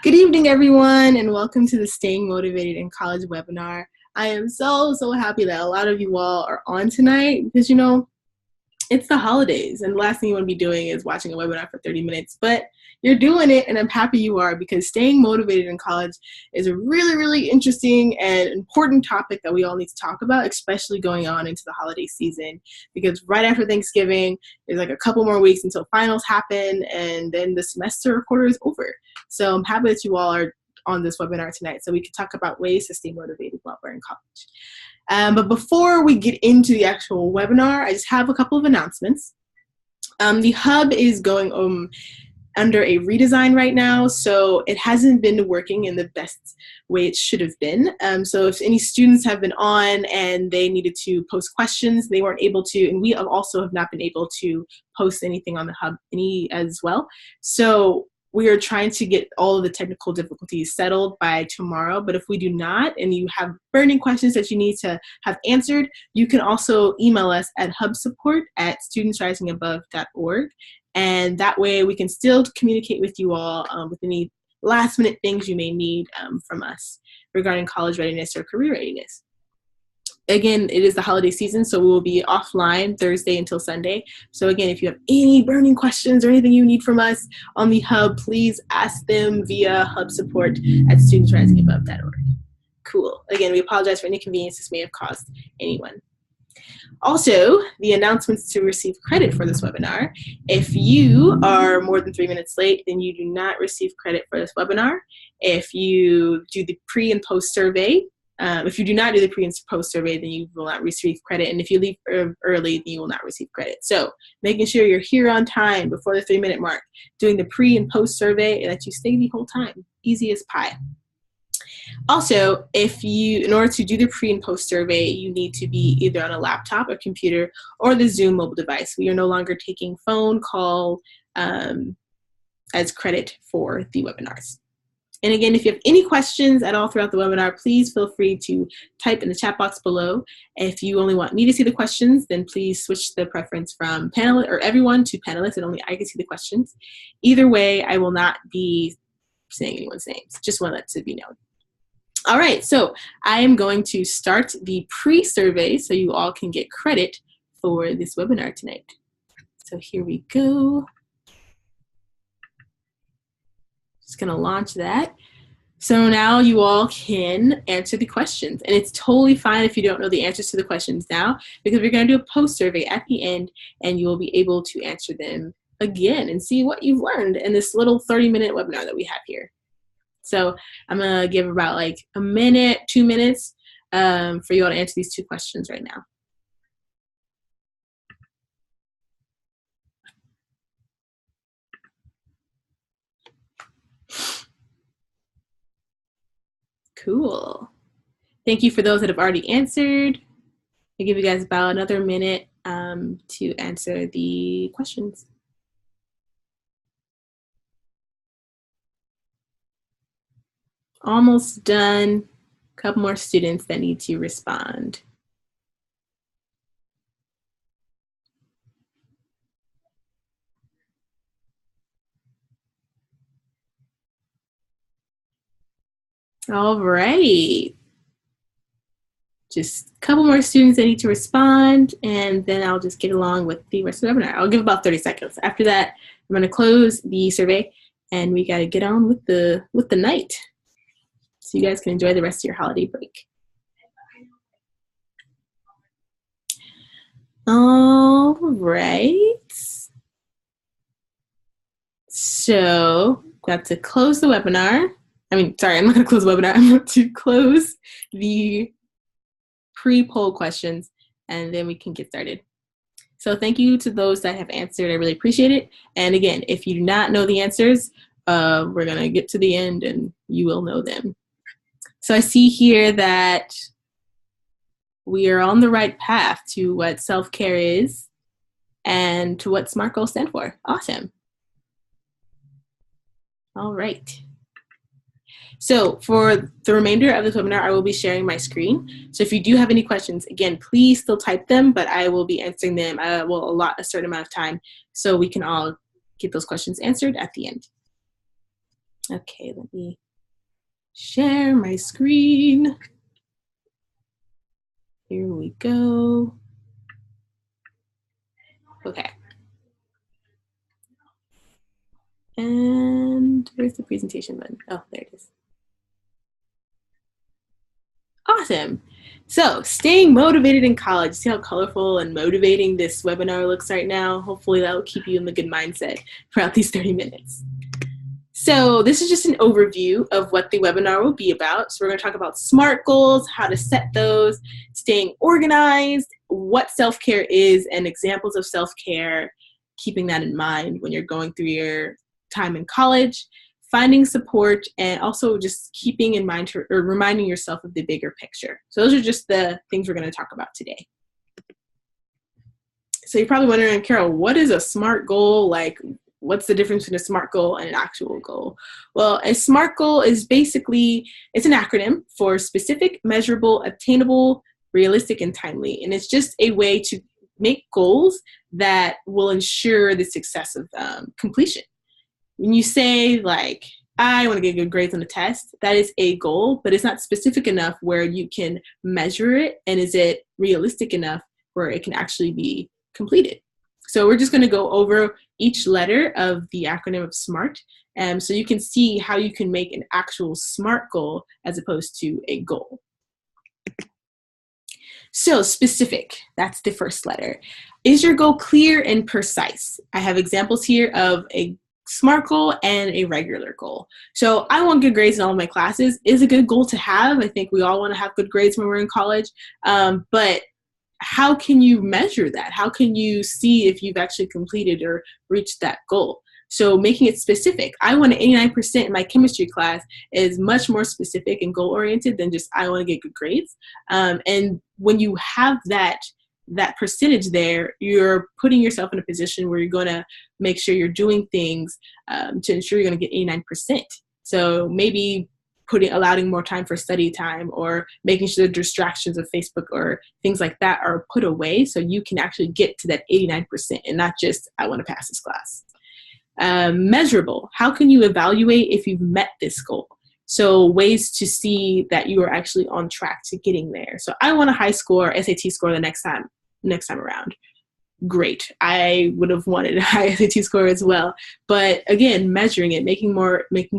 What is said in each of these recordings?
Good evening, everyone, and welcome to the Staying Motivated in College webinar. I am so happy that a lot of you all are on tonight because, it's the holidays, and the last thing you want to be doing is watching a webinar for 30 minutes, but you're doing it, and I'm happy you are, because staying motivated in college is a really interesting and important topic that we all need to talk about, especially going on into the holiday season, because right after Thanksgiving, there's like a couple more weeks until finals happen, and then the semester quarter is over. So I'm happy that you all are on this webinar tonight so we can talk about ways to stay motivated while we're in college. But before we get into the actual webinar, I just have a couple of announcements. The Hub is going under a redesign right now, so it hasn't been working in the best way it should have been. So if any students have been on and they needed to post questions, they weren't able to, and we also have not been able to post anything on the Hub as well. So we are trying to get all of the technical difficulties settled by tomorrow, but if we do not, and you have burning questions that you need to have answered, you can also email us at hubsupport@studentsrisingabove.org, and that way we can still communicate with you all with any last minute things you may need from us regarding college readiness or career readiness. Again, it is the holiday season, so we will be offline Thursday until Sunday. So again, if you have any burning questions or anything you need from us on the Hub, please ask them via hubsupport@studentsrisingabove.org. Cool. Again, we apologize for any inconvenience this may have caused anyone. Also, the announcements to receive credit for this webinar. If you are more than 3 minutes late, then you do not receive credit for this webinar. If you do the pre and post survey, if you do not do the pre and post survey, then you will not receive credit. And if you leave early, then you will not receive credit. So making sure you're here on time before the 3-minute mark, doing the pre and post survey, and that you stay the whole time. Easy as pie. Also, in order to do the pre and post survey, you need to be either on a laptop or computer or the Zoom mobile device. We are no longer taking phone call as credit for the webinars. And again, if you have any questions at all throughout the webinar, please feel free to type in the chat box below. If you only want me to see the questions, then please switch the preference from panel or everyone to panelists, and only I can see the questions. Either way, I will not be saying anyone's names. Just want that to be known. All right, so I am going to start the pre-survey so you all can get credit for this webinar tonight. So here we go. Just gonna launch that. So now you all can answer the questions, and it's totally fine if you don't know the answers to the questions now, because we're gonna do a post survey at the end, and you will be able to answer them again and see what you've learned in this little 30-minute webinar that we have here. So I'm gonna give about like a minute, 2 minutes for you all to answer these 2 questions right now. Cool. Thank you for those that have already answered. I'll give you guys about another minute to answer the questions. Almost done. A couple more students that need to respond. All right. Just a couple more students that need to respond, and then I'll just get along with the rest of the webinar. I'll give about 30 seconds. After that, I'm going to close the survey, and we got to get on with the night, so you guys can enjoy the rest of your holiday break. All right. So, got to close the webinar. Sorry, I'm not going to close the webinar. I'm going to close the pre-poll questions, and then we can get started. So thank you to those that have answered. I really appreciate it. And again, if you do not know the answers, we're going to get to the end and you will know them. So I see here that we are on the right path to what self-care is and to what SMART goals stand for. Awesome. All right. So for the remainder of this webinar, I will be sharing my screen. So if you do have any questions, again, please still type them, but I will be answering them. I will allot a certain amount of time so we can all get those questions answered at the end. Okay, let me share my screen. Here we go. Okay. And where's the presentation button? Oh, there it is. Awesome. So staying motivated in college. See how colorful and motivating this webinar looks right now? Hopefully that will keep you in the good mindset throughout these 30 minutes. So this is just an overview of what the webinar will be about. So we're going to talk about SMART goals, how to set those, staying organized, what self-care is, and examples of self-care, keeping that in mind when you're going through your time in college, finding support, and also just keeping in mind or reminding yourself of the bigger picture. So those are just the things we're going to talk about today. So you're probably wondering, Carol, what is a SMART goal? Like, what's the difference between a SMART goal and an actual goal? Well, a SMART goal is basically, it's an acronym for specific, measurable, attainable, realistic, and timely. And it's just a way to make goals that will ensure the success of completion. When you say, like, I want to get good grades on a test, that is a goal, but it's not specific enough where you can measure it, and is it realistic enough where it can actually be completed. So we're just going to go over each letter of the acronym of SMART, so you can see how you can make an actual SMART goal as opposed to a goal. So specific, that's the first letter. Is your goal clear and precise? I have examples here of a SMART goal and a regular goal. So I want good grades in all of my classes is a good goal to have. I think we all want to have good grades when we're in college, but how can you measure that? How can you see if you've actually completed or reached that goal? So making it specific. I want an 89% in my chemistry class is much more specific and goal-oriented than just I want to get good grades. And when you have that percentage there, you're putting yourself in a position where you're going to make sure you're doing things to ensure you're going to get 89%. So maybe allowing more time for study time, or making sure the distractions of Facebook or things like that are put away so you can actually get to that 89% and not just, I want to pass this class. Measurable. How can you evaluate if you've met this goal? So ways to see that you are actually on track to getting there. So I want a high score, SAT score the next time around. Great. I would have wanted a high SAT score as well. But again, measuring it, making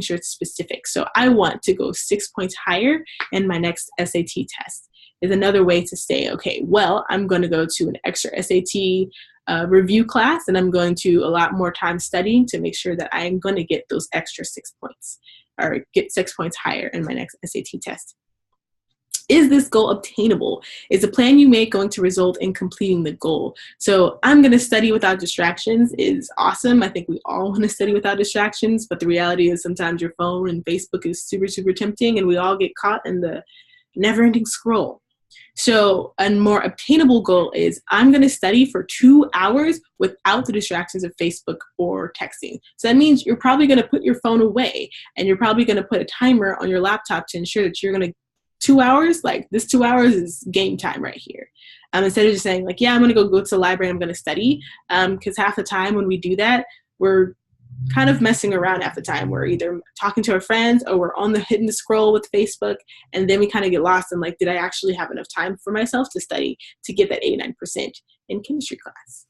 sure it's specific. So I want to go 6 points higher in my next SAT test is another way to say, okay, well, I'm going to go to an extra SAT review class, and I'm going to allot more time studying to make sure that I'm going to get those extra 6 points or get 6 points higher in my next SAT test. Is this goal obtainable? Is the plan you make going to result in completing the goal? So I'm going to study without distractions is awesome. I think we all want to study without distractions, but the reality is sometimes your phone and Facebook is super, super tempting, and we all get caught in the never-ending scroll. So a more obtainable goal is I'm going to study for 2 hours without the distractions of Facebook or texting. So that means you're probably going to put your phone away, and you're probably going to put a timer on your laptop to ensure that you're going to 2 hours, like this 2 hours is game time right here. Instead of just saying like, yeah, I'm going to go to the library, I'm going to study. Because half the time when we do that, we're kind of messing around half the time. We're either talking to our friends or we're hitting the scroll with Facebook. And then we kind of get lost in like, did I actually have enough time for myself to study to get that 89% in chemistry class?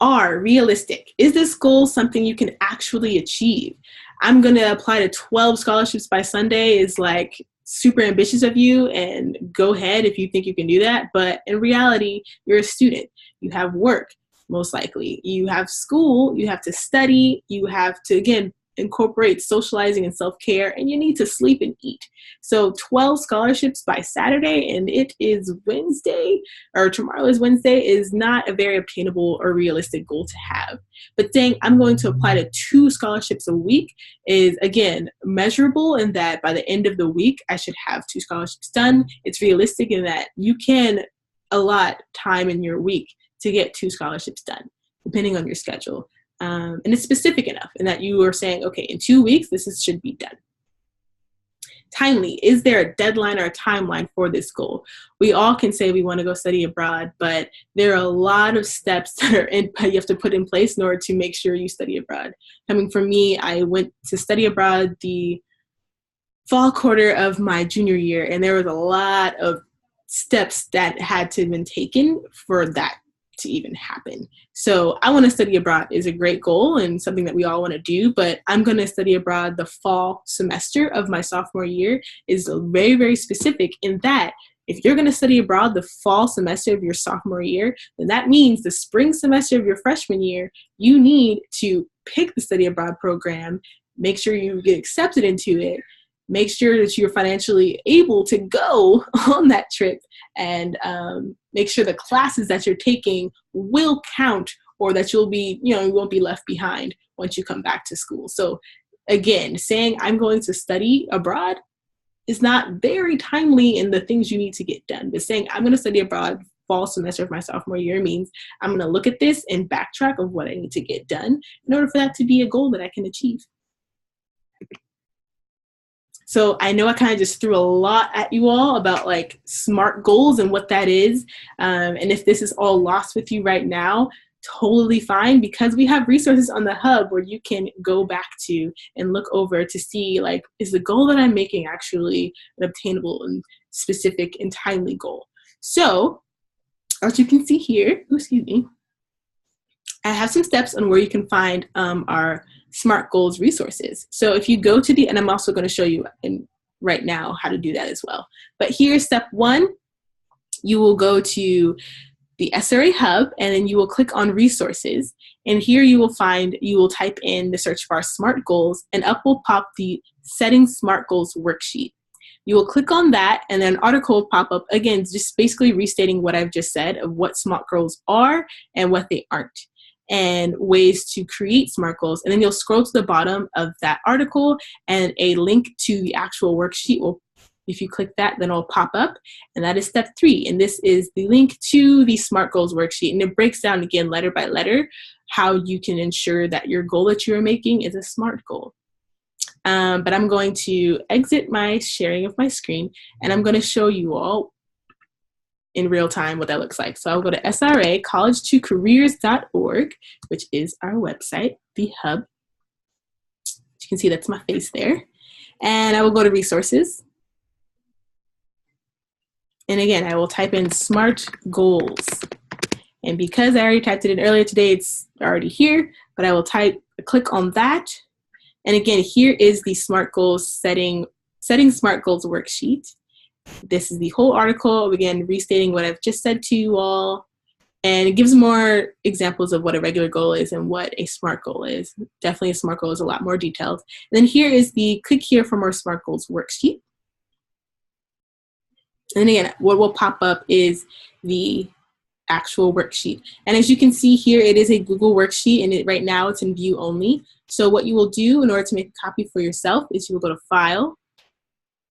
R, realistic. Is this goal something you can actually achieve? I'm going to apply to 12 scholarships by Sunday is like super ambitious of you, and go ahead if you think you can do that. But in reality, you're a student. You have work, most likely. You have school, you have to study, you have to, again, incorporate socializing and self-care, and you need to sleep and eat. So 12 scholarships by Saturday, and it is Wednesday, or tomorrow is Wednesday, is not a very obtainable or realistic goal to have. But saying I'm going to apply to 2 scholarships a week is, again, measurable in that by the end of the week, I should have 2 scholarships done. It's realistic in that you can allot time in your week to get 2 scholarships done, depending on your schedule. And it's specific enough in that you are saying, okay, in 2 weeks, should be done. timely? Is there a deadline or a timeline for this goal? We all can say we want to go study abroad, but there are a lot of steps that you have to put in place in order to make sure you study abroad. Coming from me, I went to study abroad the fall quarter of my junior year, and there was a lot of steps that had to have been taken for that to even happen. So I want to study abroad is a great goal and something that we all want to do, but I'm going to study abroad the fall semester of my sophomore year is very, very specific in that if you're going to study abroad the fall semester of your sophomore year, then that means the spring semester of your freshman year, you need to pick the study abroad program, make sure you get accepted into it, make sure that you're financially able to go on that trip, and make sure the classes that you're taking will count, or that you'll be, you won't be left behind once you come back to school. So again, saying I'm going to study abroad is not very timely in the things you need to get done. But saying I'm going to study abroad fall semester of my sophomore year means I'm going to look at this and backtrack of what I need to get done in order for that to be a goal that I can achieve. So I know I kind of just threw a lot at you all about like SMART goals and what that is. And if this is all lost with you right now, totally fine, because we have resources on the hub where you can go back to and look over to see, like, is the goal that I'm making actually an obtainable and specific and timely goal? So as you can see here, I have some steps on where you can find our SMART goals resources. So if you go to and I'm also going to show you right now how to do that as well. But here's step one. You will go to the SRA Hub, and then you will click on resources. And here you will type in the search bar SMART goals, and up will pop the Setting SMART Goals worksheet. You will click on that, and then an article will pop up, again, just basically restating what I've just said of what SMART goals are and what they aren't, and ways to create SMART goals. And then you'll scroll to the bottom of that article, and a link to the actual worksheet will, if you click that, then it'll pop up, and that is step 3. And this is the link to the SMART goals worksheet, and it breaks down, again, letter by letter, how you can ensure that your goal that you are making is a SMART goal. But I'm going to exit my sharing of my screen, and I'm going to show you all in real time what that looks like. So I'll go to SRA college2careers.org, which is our website, the hub. You can see that's my face there. And I will go to resources. And again, I will type in SMART goals. And because I already typed it in earlier today, it's already here, but I will click on that. And again, here is the SMART goals setting SMART goals worksheet. This is the whole article, again, restating what I've just said to you all. And it gives more examples of what a regular goal is and what a SMART goal is. Definitely a SMART goal is a lot more detailed. And then here is the click here for more SMART goals worksheet. And again, what will pop up is the actual worksheet. And as you can see here, it is a Google worksheet, and right now it's in view only. So what you will do in order to make a copy for yourself is you will go to File,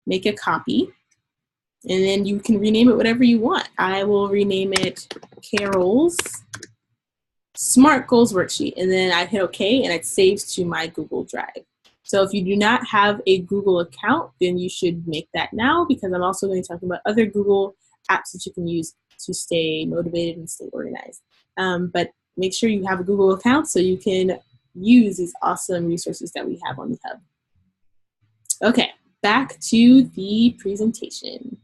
make a copy, and then you can rename it whatever you want. I will rename it Carol's SMART Goals Worksheet, and then I hit OK, and it saves to my Google Drive. So if you do not have a Google account, then you should make that now, because I'm also going to talk about other Google apps that you can use to stay motivated and stay organized. But make sure you have a Google account so you can use these awesome resources that we have on the hub. Okay, back to the presentation.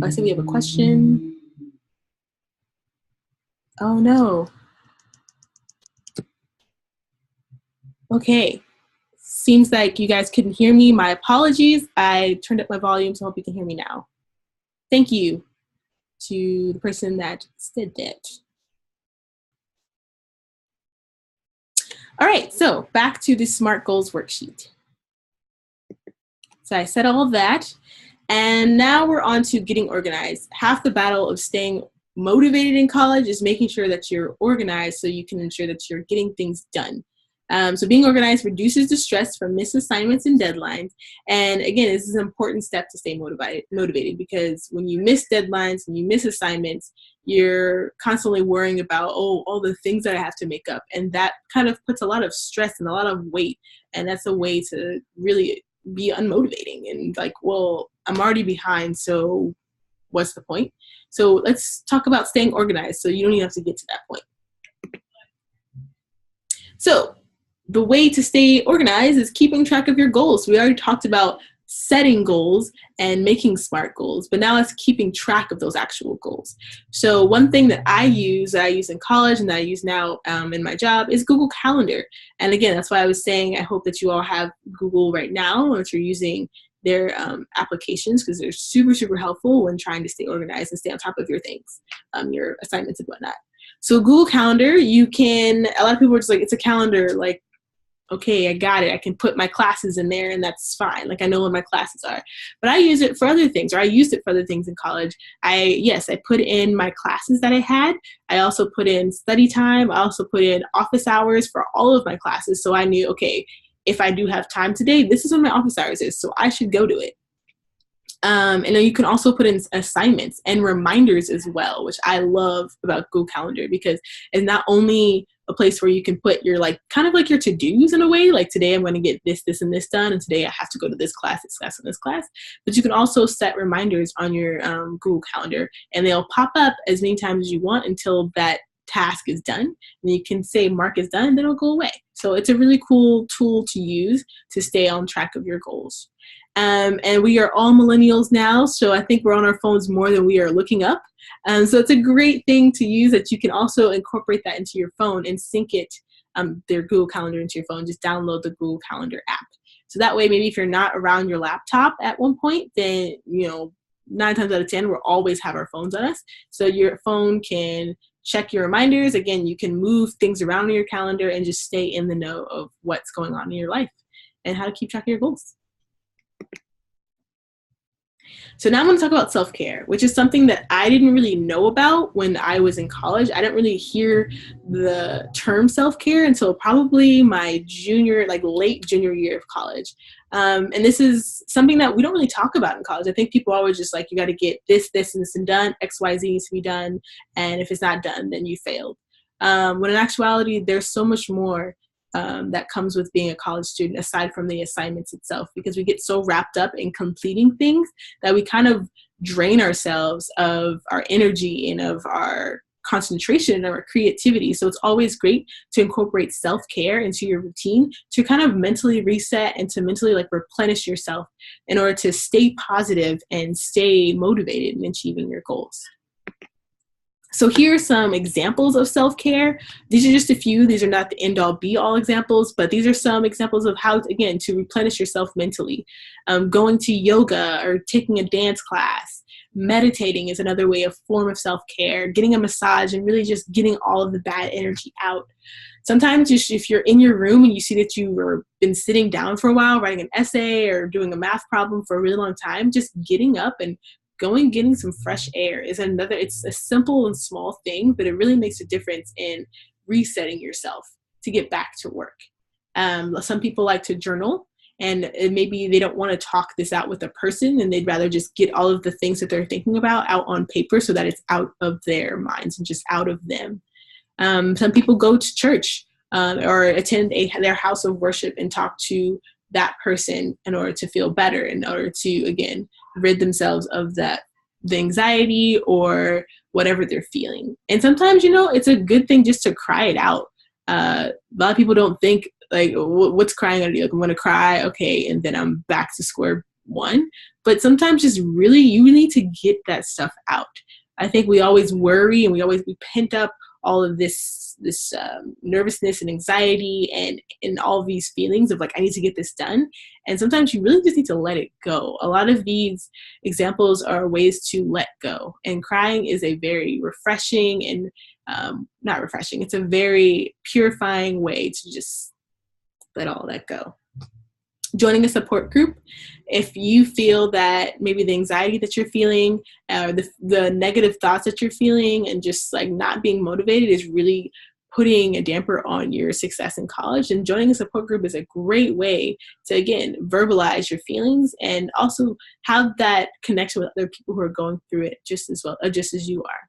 I see we have a question. Oh no. Okay. Seems like you guys couldn't hear me. My apologies. I turned up my volume, so I hope you can hear me now. Thank you to the person that said that. All right, so back to the SMART Goals worksheet. So I said all of that, and now we're on to getting organized. Half the battle of staying motivated in college is making sure that you're organized so you can ensure that you're getting things done. So being organized reduces the stress from missed assignments and deadlines. And again, this is an important step to stay motivated, because when you miss deadlines and you miss assignments, you're constantly worrying about, oh, all the things that I have to make up. And that kind of puts a lot of stress and a lot of weight. And that's a way to really be unmotivating and like, well, I'm already behind, so what's the point? So let's talk about staying organized so you don't even have to get to that point. So the way to stay organized is keeping track of your goals. We already talked about setting goals and making SMART goals, but now it's keeping track of those actual goals. So one thing that I use in college and that I use now in my job is Google Calendar. And again, that's why I was saying I hope that you all have Google right now, or if you're using their applications, because they're super, super helpful when trying to stay organized and stay on top of your things, your assignments and whatnot. So Google Calendar, a lot of people are just like, it's a calendar, like, okay, I got it. I can put my classes in there and that's fine. Like I know what my classes are, but I use it for other things, or I used it for other things in college. I put in my classes that I had. I also put in study time. I also put in office hours for all of my classes. So I knew, okay, if I do have time today, this is when my office hours is, so I should go to it. And then you can also put in assignments and reminders as well, which I love about Google Calendar, because it's not only a place where you can put your kind of like your to-dos in a way, like today I'm going to get this, this, and this done, and today I have to go to this class, and this class. But you can also set reminders on your Google Calendar, and they'll pop up as many times as you want until that task is done. And you can say mark is done, then it'll go away. So it's a really cool tool to use to stay on track of your goals. And we are all millennials now, so I think we're on our phones more than we are looking up. So it's a great thing to use, that you can also incorporate that into your phone and sync it, their Google Calendar into your phone. Just download the Google Calendar app. So that way, maybe if you're not around your laptop at one point, then, 9 times out of 10, we'll always have our phones on us. So your phone can check your reminders. Again, you can move things around in your calendar and just stay in the know of what's going on in your life and how to keep track of your goals. So now I'm going to talk about self-care, which is something that I didn't really know about when I was in college. I didn't really hear the term self-care until probably my late junior year of college. And this is something that we don't really talk about in college. I think people are always just like, you got to get this, this, and this and done. X, Y, Z needs to be done. And if it's not done, then you failed. When in actuality, there's so much more that comes with being a college student aside from the assignments itself, because we get so wrapped up in completing things that we kind of drain ourselves of our energy and of our concentration and our creativity. So it's always great to incorporate self-care into your routine to kind of mentally reset and to mentally replenish yourself in order to stay positive and stay motivated in achieving your goals. So here are some examples of self-care. These are just a few. These are not the end-all be-all examples, but these are some examples of how, again, to replenish yourself mentally. Going to yoga or taking a dance class. Meditating is another form of self-care. Getting a massage and really just getting all of the bad energy out. Sometimes just if you're in your room and you see that you've been sitting down for a while, writing an essay or doing a math problem for a really long time, just getting up and getting some fresh air is another. It's a simple and small thing, but it really makes a difference in resetting yourself to get back to work. Some people like to journal, and maybe they don't want to talk this out with a person, and they'd rather just get all of the things that they're thinking about out on paper so that it's out of their minds and just out of them. Some people go to church or attend their house of worship and talk to that person in order to feel better, in order to, again, rid themselves of the anxiety or whatever they're feeling. And sometimes, it's a good thing just to cry it out. A lot of people don't think what's crying going to do? I'm going to cry, okay, and then I'm back to square one. But sometimes you need to get that stuff out. I think we always worry and we pent up all of this nervousness and anxiety and all these feelings of I need to get this done. And sometimes you really just need to let it go. A lot of these examples are ways to let go. And crying is a very refreshing and not refreshing. It's a very purifying way to just let all that go. Joining a support group. If you feel that maybe the anxiety that you're feeling, the negative thoughts that you're feeling, and just not being motivated is really putting a damper on your success in college, and joining a support group is a great way to, again, verbalize your feelings and also have that connection with other people who are going through it just as you are.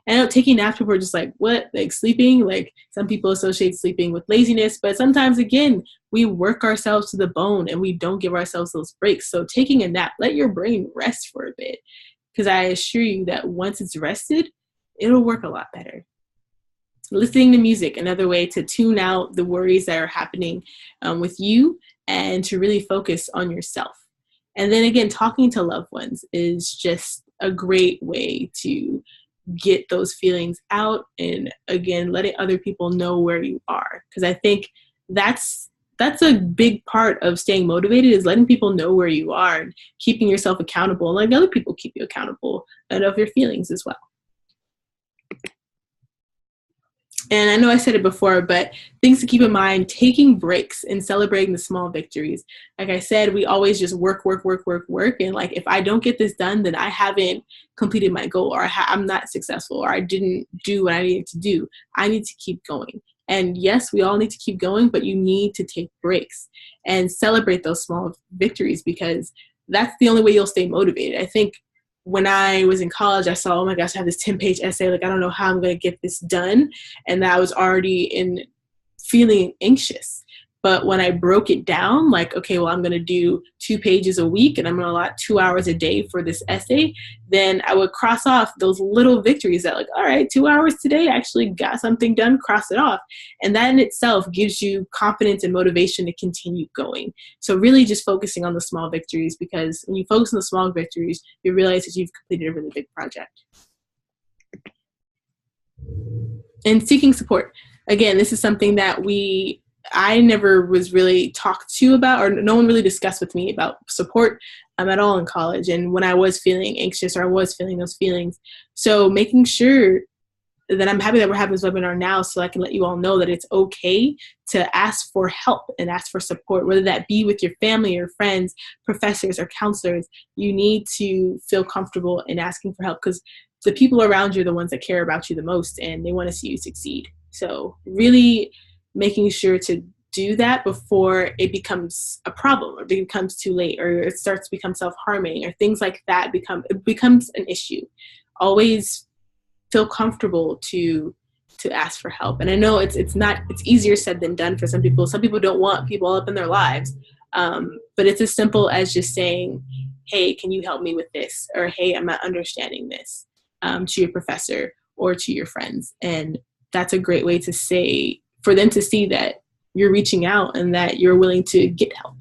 I know taking naps, people are just like, what? Like sleeping? Like some people associate sleeping with laziness, but sometimes again, we work ourselves to the bone and we don't give ourselves those breaks. So taking a nap, let your brain rest for a bit. Because I assure you that once it's rested, it'll work a lot better. Listening to music, another way to tune out the worries that are happening with you and to really focus on yourself. And then again, talking to loved ones is just a great way to get those feelings out, and again, letting other people know where you are. Because I think that's a big part of staying motivated, is letting people know where you are and keeping yourself accountable and letting other people keep you accountable and of your feelings as well. And I know I said it before, but things to keep in mind: taking breaks and celebrating the small victories. Like I said, we always just work. And like, if I don't get this done, then I haven't completed my goal, or I'm not successful, or I didn't do what I needed to do. I need to keep going. And yes, we all need to keep going, but you need to take breaks and celebrate those small victories, because that's the only way you'll stay motivated. I think when I was in college, I saw, oh my gosh, I have this 10-page essay. Like, I don't know how I'm going to get this done. And I was already feeling anxious. But when I broke it down, like, okay, well, I'm going to do 2 pages a week and I'm going to allot 2 hours a day for this essay, then I would cross off those little victories that, like, all right, 2 hours today, I actually got something done, cross it off. And that in itself gives you confidence and motivation to continue going. So really just focusing on the small victories, because when you focus on the small victories, you realize that you've completed a really big project. And seeking support. Again, this is something that I never was really talked to about, or no one really discussed with me about support at all in college. And when I was feeling anxious, or I was feeling those feelings. So making sure that I'm happy that we're having this webinar now, so I can let you all know that it's okay to ask for help and ask for support, whether that be with your family or friends, professors, or counselors. You need to feel comfortable in asking for help, because the people around you are the ones that care about you the most, and they want to see you succeed. So really making sure to do that before it becomes a problem, or becomes too late, or it starts to become self-harming, or things like that becomes an issue. Always feel comfortable to ask for help. And I know it's easier said than done for some people. Some people don't want people up in their lives, but it's as simple as just saying, hey, can you help me with this? Or hey, I'm not understanding this, to your professor or to your friends. And that's a great way to say, for them to see that you're reaching out and that you're willing to get help.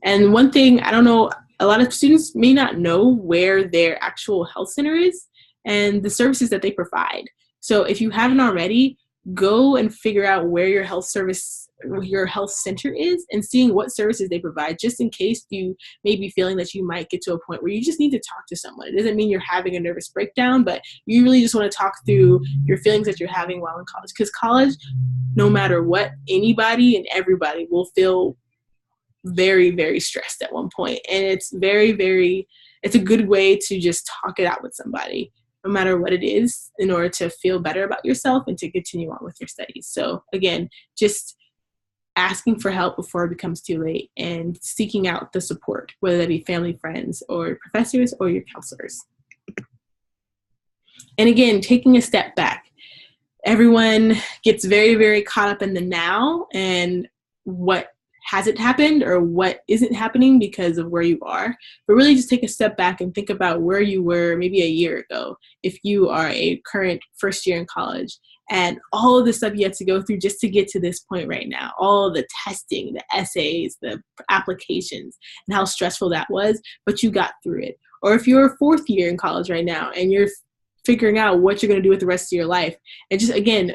And one thing, I don't know, a lot of students may not know where their actual health center is and the services that they provide. So if you haven't already, go and figure out where your health center is, and seeing what services they provide, just in case you may be feeling that you might get to a point where you just need to talk to someone. It doesn't mean you're having a nervous breakdown, but you really just want to talk through your feelings that you're having while in college. Because college, no matter what, anybody and everybody will feel very, very stressed at one point. And it's it's a good way to just talk it out with somebody, no matter what it is, in order to feel better about yourself and to continue on with your studies. So again, just asking for help before it becomes too late, and seeking out the support, whether that be family, friends, or professors, or your counselors. And again, taking a step back. Everyone gets very, very caught up in the now and what hasn't happened or what isn't happening because of where you are. But really just take a step back and think about where you were maybe a year ago, if you are a current first year in college, and all of the stuff you had to go through just to get to this point right now, all the testing, the essays, the applications, and how stressful that was, but you got through it. Or if you're a fourth year in college right now and you're figuring out what you're going to do with the rest of your life, and just, again,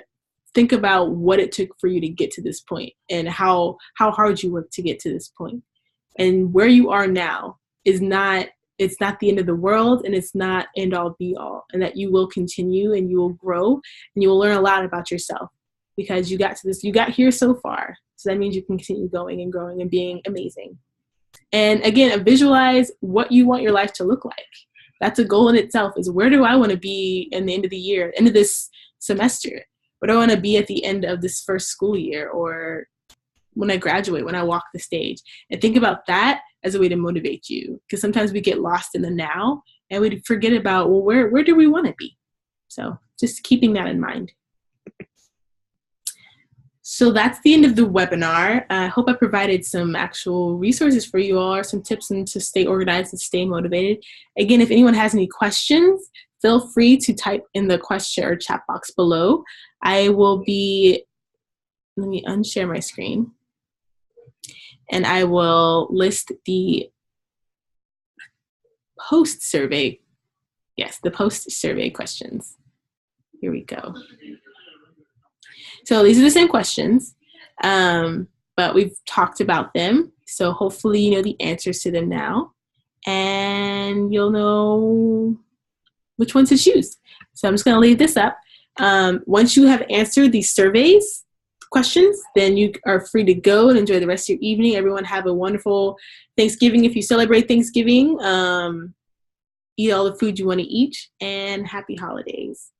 think about what it took for you to get to this point and how hard you worked to get to this point. And where you are now it's not the end of the world, and it's not end all be all, and that you will continue and you will grow and you will learn a lot about yourself because you got here so far. So that means you can continue going and growing and being amazing. And again, visualize what you want your life to look like. That's a goal in itself, is where do I want to be in the end of the year, end of this semester? What do I want to be at the end of this first school year, or when I graduate, when I walk the stage? And think about that as a way to motivate you, because sometimes we get lost in the now and we forget about, well, where do we want to be? So just keeping that in mind. So that's the end of the webinar. I hope I provided some actual resources for you all, or some tips and to stay organized and stay motivated. Again, if anyone has any questions, feel free to type in the question or chat box below. I will be, let me unshare my screen, and I will list the post survey. Yes, the post survey questions. Here we go. So these are the same questions, but we've talked about them. So hopefully you know the answers to them now, and you'll know which ones to choose. So I'm just gonna leave this up. Once you have answered these surveys questions, then you are free to go and enjoy the rest of your evening. Everyone have a wonderful Thanksgiving if you celebrate Thanksgiving. Eat all the food you want to eat, and happy holidays.